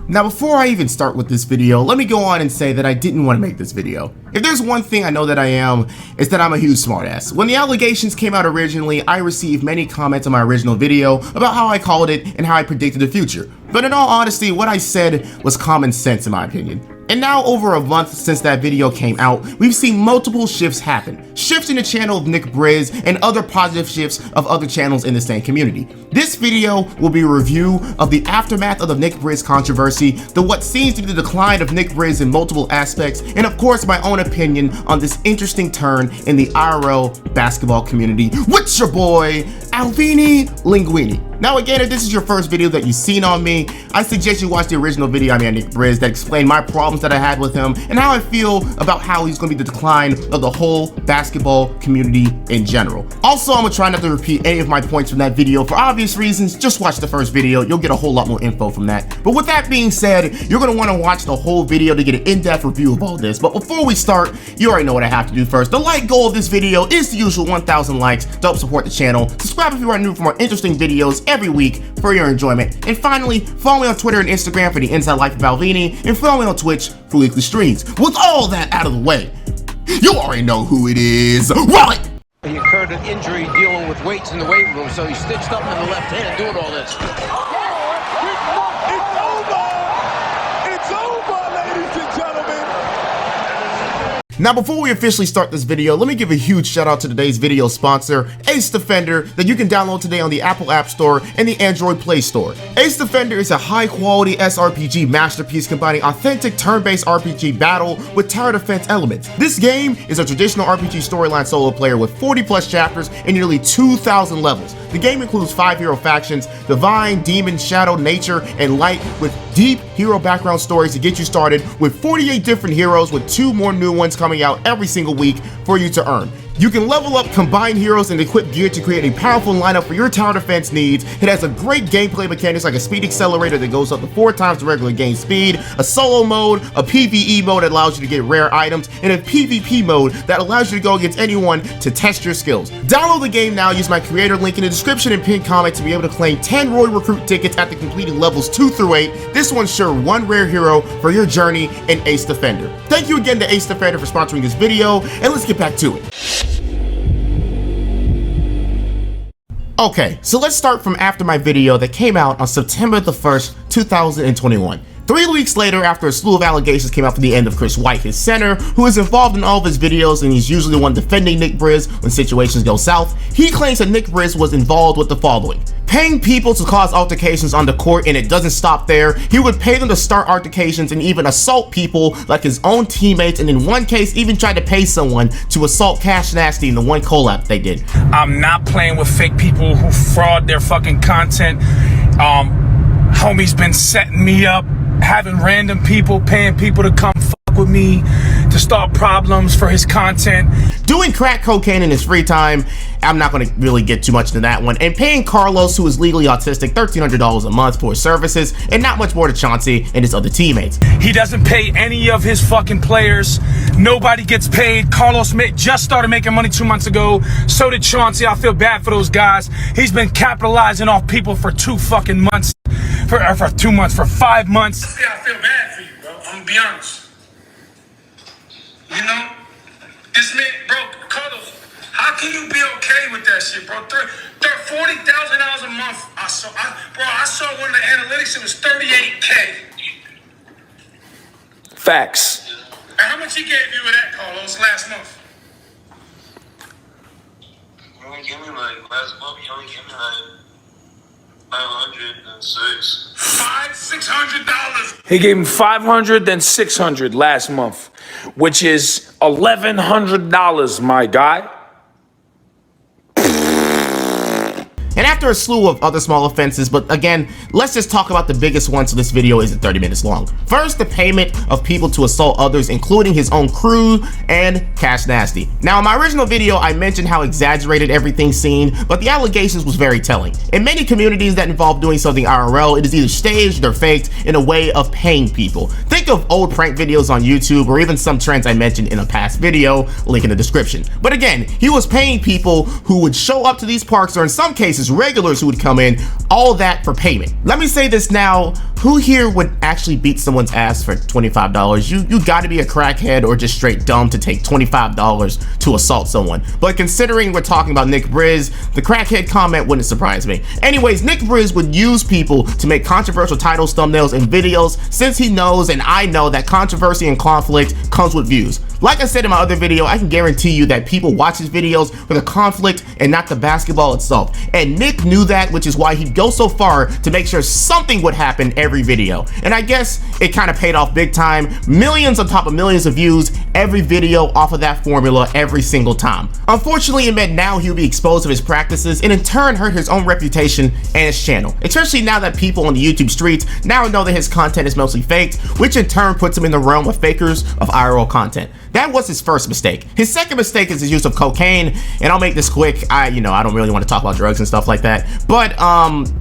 Now before I even start with this video, let me go on and say that I didn't want to make this video. If there's one thing I know that I am, it's that I'm a huge smartass. When the allegations came out originally, I received many comments on my original video about how I called it and how I predicted the future. But in all honesty, what I said was common sense in my opinion. And now over a month since that video came out, we've seen multiple shifts happen. Shifts in the channel of Nick Briz and other positive shifts of other channels in the same community. This video will be a review of the aftermath of the Nick Briz controversy, what seems to be the decline of Nick Briz in multiple aspects, and of course my own opinion on this interesting turn in the IRL basketball community with your boy, Alvini Linguine. Now again, if this is your first video that you've seen on me, I suggest you watch the original video I made on Nick Briz that explained my problems that I had with him and how I feel about how he's going to be the decline of the whole basketball community in general. Also, I'm going to try not to repeat any of my points from that video for obvious reasons. Just watch the first video, you'll get a whole lot more info from that. But with that being said, you're going to want to watch the whole video to get an in-depth review of all this. But before we start, you already know what I have to do first. The like goal of this video is the usual 1,000 likes to help support the channel. Subscribe if you are new for more interesting videos every week for your enjoyment. And finally, follow me on Twitter and Instagram for the inside life of Alvini, and follow me on Twitch for weekly streams. With all that out of the way, you already know who it is. Roll it! He incurred an injury dealing with weights in the weight room, so he's stitched up in the left hand doing all this. It's over, ladies and gentlemen. Now before we officially start this video, let me give a huge shout out to today's video sponsor, Ace Defender, that you can download today on the Apple App Store and the Android Play Store. Ace Defender is a high quality SRPG masterpiece combining authentic turn-based RPG battle with tower defense elements. This game is a traditional RPG storyline solo player with 40 plus chapters and nearly 2,000 levels. The game includes 5 hero factions, Divine, Demon, Shadow, Nature, and Light, with deep hero background stories to get you started, with 48 different heroes with 2 more new ones coming out every single week for you to earn. You can level up, combine heroes, and equip gear to create a powerful lineup for your tower defense needs. It has a great gameplay mechanics like a speed accelerator that goes up to 4 times the regular game speed, a solo mode, a PvE mode that allows you to get rare items, and a PvP mode that allows you to go against anyone to test your skills. Download the game now, use my creator link in the description and pinned comment to be able to claim 10 Roy Recruit tickets after completing levels 2 through 8. This will ensure 1 rare hero for your journey in Ace Defender. Thank you again to Ace Defender for sponsoring this video, and let's get back to it. Okay, so let's start from after my video that came out on September the 1st, 2021. 3 weeks later, after a slew of allegations came out from the end of Chris White, his center, who is involved in all of his videos and he's usually the one defending Nick Briz when situations go south, he claims that Nick Briz was involved with the following: paying people to cause altercations on the court, and it doesn't stop there. He would pay them to start altercations and even assault people like his own teammates, and in one case even tried to pay someone to assault Cash Nasty in the one collab they did. I'm not playing with fake people who fraud their fucking content. Homie's been setting me up, having random people paying people to come fuck with me to start problems for his content. Doing crack cocaine in his free time, I'm not going to really get too much into that one, and paying Carlos, who is legally autistic, $1,300 a month for his services, and not much more to Chauncey and his other teammates. He doesn't pay any of his fucking players. Nobody gets paid. Carlos just started making money 2 months ago. So did Chauncey. I feel bad for those guys. He's been capitalizing off people for 2 fucking months. For 2 months, for 5 months. Yeah, I feel bad for you, bro. I'm gonna be honest. You know, this man, bro, Carlos, how can you be okay with that shit, bro? $40,000 a month. I saw one of the analytics. It was 38K. Facts. And how much he gave you with that, Carlos, last month? You only give me like last month. You only give me like 506. $600. He gave him $500, then $600 last month, which is $1,100, my guy. And after a slew of other small offenses, but again, let's just talk about the biggest one so this video isn't 30 minutes long. First, the payment of people to assault others, including his own crew and Cash Nasty. Now, in my original video, I mentioned how exaggerated everything seemed, but the allegations was very telling. In many communities that involve doing something IRL, it is either staged or faked in a way of paying people. Think of old prank videos on YouTube or even some trends I mentioned in a past video, link in the description. But again, he was paying people who would show up to these parks, or in some cases, regulars who would come in, all that for payment. Let me say this now, who here would actually beat someone's ass for $25? You gotta be a crackhead or just straight dumb to take $25 to assault someone. But considering we're talking about Nick Briz, the crackhead comment wouldn't surprise me. Anyways, Nick Briz would use people to make controversial titles, thumbnails, and videos since he knows and I know that controversy and conflict comes with views. Like I said in my other video, I can guarantee you that people watch his videos for the conflict and not the basketball itself. And Nick knew that, which is why he'd go so far to make sure something would happen every video. And I guess it kind of paid off big time. Millions on top of millions of views every video off of that formula every single time. Unfortunately, it meant now he would be exposed to his practices and in turn hurt his own reputation and his channel. Especially now that people on the YouTube streets now know that his content is mostly faked, which in turn puts him in the realm of fakers of IRL content. That was his first mistake. His second mistake is his use of cocaine, and I'll make this quick. I don't really want to talk about drugs and stuff like that, but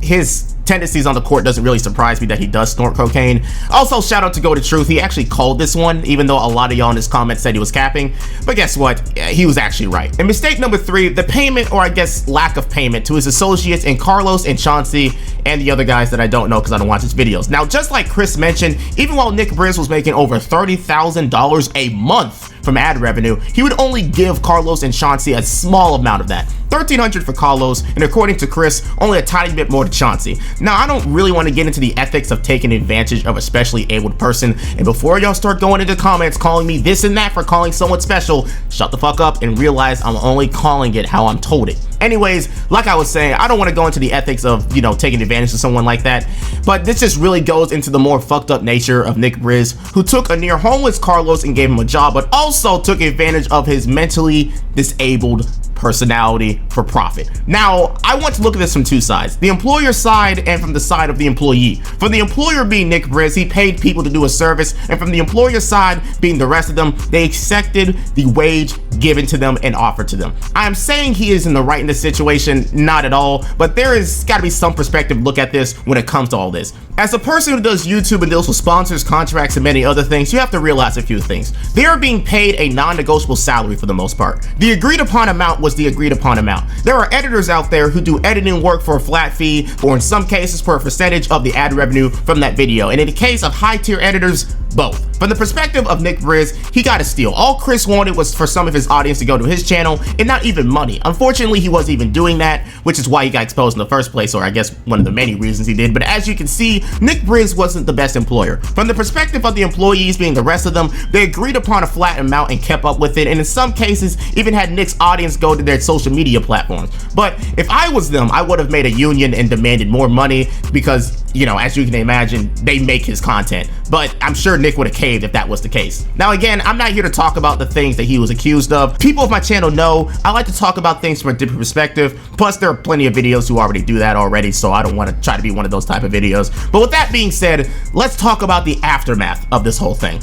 his tendencies on the court doesn't really surprise me that he does snort cocaine. Also, shout out to Go to Truth. He actually called this one, even though a lot of y'all in his comments said he was capping. But guess what? He was actually right. And mistake number 3, the payment, or I guess lack of payment, to his associates in Carlos and Chauncey and the other guys that I don't know because I don't watch his videos. Now, just like Chris mentioned, even while Nick Briz was making over $30,000 a month from ad revenue, he would only give Carlos and Chauncey a small amount of that. $1,300 for Carlos, and according to Chris, only a tiny bit more to Chauncey. Now, I don't really want to get into the ethics of taking advantage of a specially abled person, and before y'all start going into comments calling me this and that for calling someone special, shut the fuck up and realize I'm only calling it how I'm told it. Anyways, like I was saying, I don't want to go into the ethics of, taking advantage of someone like that, but this just really goes into the more fucked up nature of Nick Briz, who took a near homeless Carlos and gave him a job, but also took advantage of his mentally disabled personality for profit. Now, I want to look at this from two sides, the employer side and from the side of the employee. For the employer being Nick Briz, he paid people to do a service, and from the employer side being the rest of them, they accepted the wage given to them and offered to them. I am saying he is in the right in this situation, not at all, but there is got to be some perspective look at this when it comes to all this. As a person who does YouTube and deals with sponsors, contracts, and many other things, you have to realize a few things. They are being paid a non-negotiable salary for the most part. The agreed upon amount was the agreed upon amount. There are editors out there who do editing work for a flat fee, or in some cases for a percentage of the ad revenue from that video, and in the case of high tier editors, both. From the perspective of Nick Briz, he got a steal. All Chris wanted was for some of his audience to go to his channel and not even money. Unfortunately, he wasn't even doing that, which is why he got exposed in the first place, or I guess one of the many reasons he did. But as you can see, Nick Briz wasn't the best employer. From the perspective of the employees being the rest of them, they agreed upon a flat amount and kept up with it, and in some cases even had Nick's audience go to their social media platforms. But if I was them, I would have made a union and demanded more money because, as you can imagine, they make his content. But I'm sure Nick would have caved if that was the case. Now again, I'm not here to talk about the things that he was accused of. People of my channel know I like to talk about things from a different perspective. Plus, there are plenty of videos who already do that already, so I don't want to try to be one of those type of videos. But with that being said, let's talk about the aftermath of this whole thing.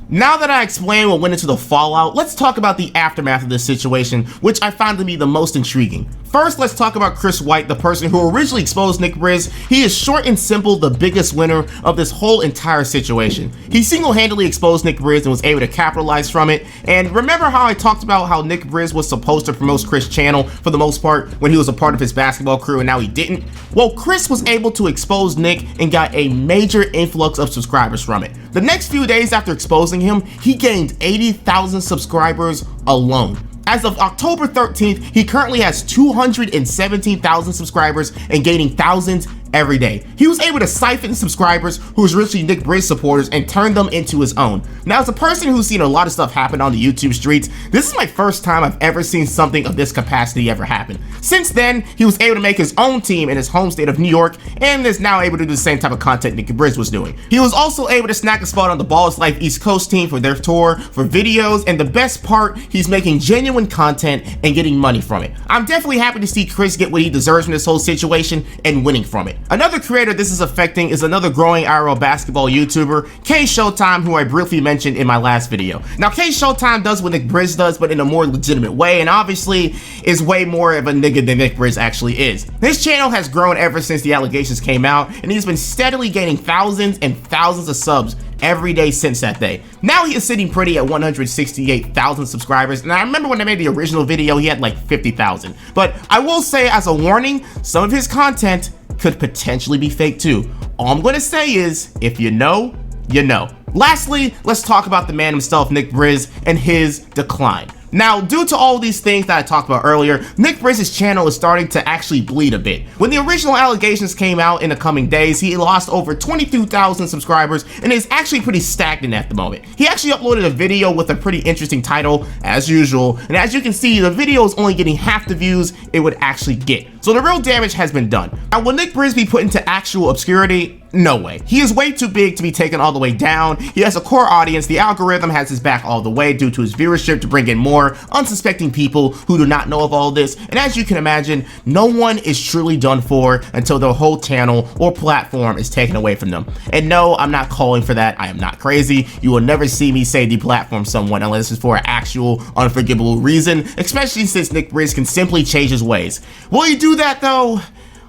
Now that I explained what went into the fallout, let's talk about the aftermath of this situation, which I find to be the most intriguing. First, let's talk about Chris White, the person who originally exposed Nick Briz. He is short and simple the biggest winner of this whole entire situation. He single-handedly exposed Nick Briz and was able to capitalize from it. And remember how I talked about how Nick Briz was supposed to promote Chris' channel for the most part when he was a part of his basketball crew and now he didn't? Well, Chris was able to expose Nick and got a major influx of subscribers from it. The next few days after exposing him, he gained 80,000 subscribers alone. As of October 13th, he currently has 217,000 subscribers and gaining thousands every day. He was able to siphon subscribers who was originally Nick Briz supporters and turn them into his own. Now, as a person who's seen a lot of stuff happen on the YouTube streets, this is my first time I've ever seen something of this capacity ever happen. Since then, he was able to make his own team in his home state of New York and is now able to do the same type of content Nick Briz was doing. He was also able to snag a spot on the Balls Life East Coast team for their tour, for videos, and the best part, he's making genuine content and getting money from it. I'm definitely happy to see Chris get what he deserves from this whole situation and winning from it. Another creator this is affecting is another growing IRL basketball YouTuber, K Showtime, who I briefly mentioned in my last video. Now, K Showtime does what Nick Briz does, but in a more legitimate way, and obviously is way more of a nigga than Nick Briz actually is. His channel has grown ever since the allegations came out, and he's been steadily gaining thousands and thousands of subs every day since that day. Now he is sitting pretty at 168,000 subscribers, and I remember when I made the original video, he had like 50,000. But I will say, as a warning, some of his content could potentially be fake too. All I'm gonna say is, if you know, you know. Lastly, let's talk about the man himself, Nick Briz, and his decline. Now, due to all these things that I talked about earlier, Nick Briz's channel is starting to actually bleed a bit. When the original allegations came out in the coming days, he lost over 22,000 subscribers and is actually pretty stagnant at the moment. He actually uploaded a video with a pretty interesting title, as usual, and as you can see, the video is only getting half the views it would actually get. So the real damage has been done. Now, will Nick Briz be put into actual obscurity? No way. He is way too big to be taken all the way down. He has a core audience. The algorithm has his back all the way due to his viewership to bring in more unsuspecting people who do not know of all this. And as you can imagine, no one is truly done for until their whole channel or platform is taken away from them. And no, I'm not calling for that. I am not crazy. You will never see me say deplatform someone unless it's for an actual unforgivable reason, especially since Nick Briz can simply change his ways. Will he do that though?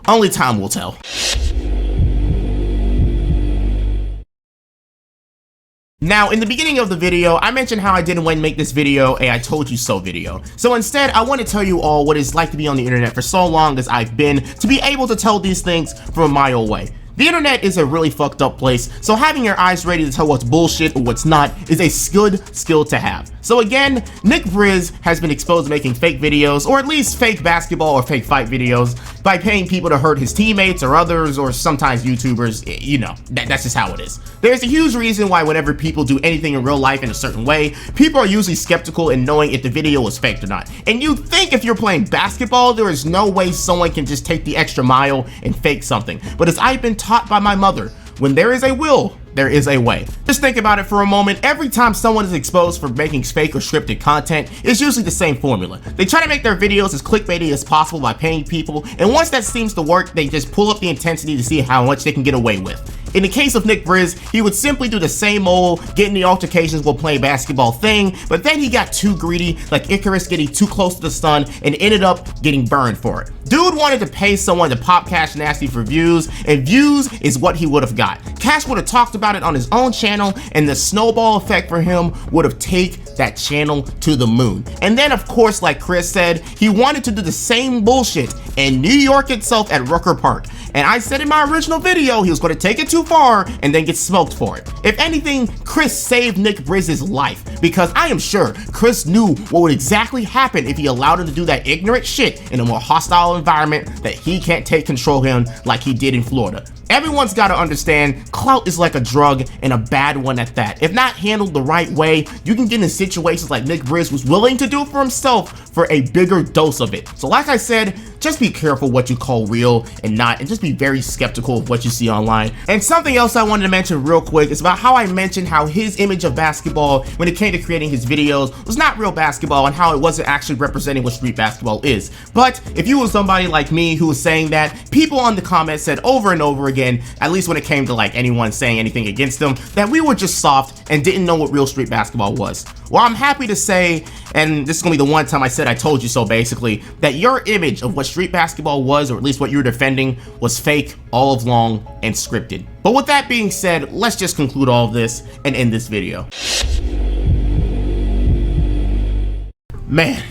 Only time will tell. Now, in the beginning of the video, I mentioned how I didn't want to make this video a I told you so video. So instead, I want to tell you all what it's like to be on the internet for so long as I've been, to be able to tell these things from a mile away. The internet is a really fucked up place, so having your eyes ready to tell what's bullshit or what's not is a good skill to have. So again, Nick Briz has been exposed to making fake videos, or at least fake basketball or fake fight videos, by paying people to hurt his teammates or others, or sometimes YouTubers. You know, that's just how it is. There's a huge reason why whenever people do anything in real life in a certain way, people are usually skeptical in knowing if the video is faked or not. And you think if you're playing basketball, there is no way someone can just take the extra mile and fake something. But as I've been taught by my mother, when there is a will, there is a way. Just think about it for a moment. Every time someone is exposed for making fake or scripted content, it's usually the same formula. They try to make their videos as clickbaity as possible by paying people, and once that seems to work, they just pull up the intensity to see how much they can get away with. In the case of Nick Briz, he would simply do the same old get in the altercations while playing basketball thing, but then he got too greedy, like Icarus getting too close to the sun, and ended up getting burned for it. Dude wanted to pay someone to pop Cash Nasty for views, and views is what he would have got. Cash would have talked about it on his own channel, and the snowball effect for him would have taken that channel to the moon. And then, of course, like Chris said, he wanted to do the same bullshit in New York itself at Rucker Park. And I said in my original video, he was going to take it too far and then get smoked for it. If anything, Chris saved Nick Briz's life, because I am sure Chris knew what would exactly happen if he allowed him to do that ignorant shit in a more hostile environment that he can't take control of him like he did in Florida. Everyone's got to understand, clout is like a drug, and a bad one at that. If not handled the right way, you can get in situations like Nick Briz was willing to do for himself for a bigger dose of it. So like I said, just be careful what you call real and not, and just be very skeptical of what you see online. And something else I wanted to mention real quick is about how I mentioned how his image of basketball when it came to creating his videos was not real basketball, and how it wasn't actually representing what street basketball is. But if you were somebody like me who was saying that, people on the comments said over and over again, at least when it came to like anyone saying anything against them, that we were just soft and didn't know what real street basketball was. Well, I'm happy to say, and this is gonna be the one time I said I told you so basically, that your image of what street basketball was, or at least what you were defending, was fake all along and scripted. But with that being said, let's just conclude all of this and end this video. Man,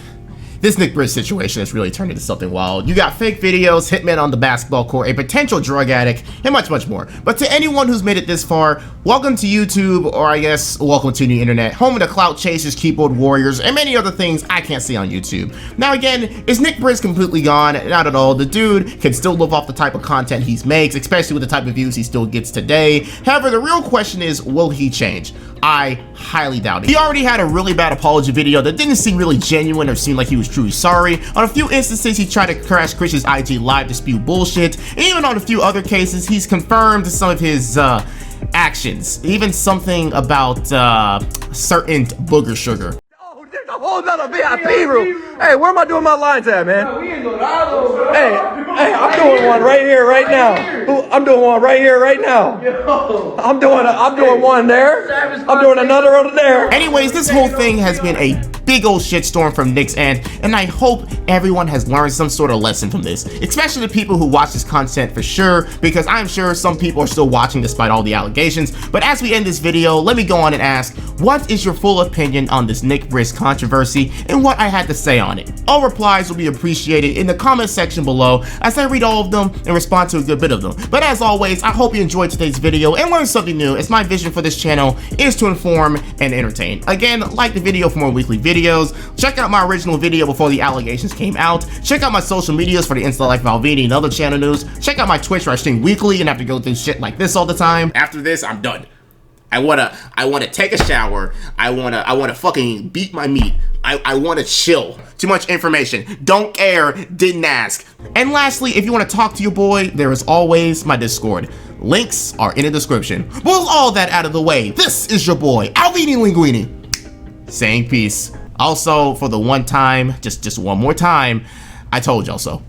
this Nick Briz situation has really turned into something wild. You got fake videos, hitmen on the basketball court, a potential drug addict, and much, much more. But to anyone who's made it this far, welcome to YouTube, or I guess welcome to the internet, home of the clout chasers, keyboard warriors, and many other things I can't see on YouTube. Now again, is Nick Briz completely gone? Not at all. The dude can still live off the type of content he makes, especially with the type of views he still gets today. However, the real question is, will he change? I highly doubt it. He already had a really bad apology video that didn't seem really genuine or seem like he was truly sorry. On a few instances, he tried to crash Chris's IG live to spew bullshit. And even on a few other cases, he's confirmed some of his actions. Even something about certain booger sugar. There's a whole nother VIP room. Hey, where am I doing my lines at, man? Hey, I'm doing one right here, right now. I'm doing one right here, right now. I'm doing one there. I'm doing another over there. Anyways, this whole thing has been a big old shitstorm from Nick's end, and I hope everyone has learned some sort of lesson from this, especially the people who watch this content for sure, because I'm sure some people are still watching despite all the allegations. But as we end this video, let me go on and ask, what is your full opinion on this Nick Briz controversy and what I had to say on it? All replies will be appreciated in the comment section below as I read all of them and respond to a good bit of them. But as always, I hope you enjoyed today's video and learned something new, as my vision for this channel is to inform and entertain. Again, like the video for more weekly videos, check out my original video before the allegations came out, check out my social medias for the Insta Life of Alvini and other channel news, check out my Twitch where I stream weekly and have to go through shit like this all the time. After this, I'm done. I wanna take a shower. I wanna fucking beat my meat. I wanna chill. Too much information. Don't care, didn't ask. And lastly, if you wanna talk to your boy, there is always my Discord. Links are in the description. With all that out of the way, this is your boy, Alvini Linguine, saying peace. Also, for the one time, just one more time, I told y'all so.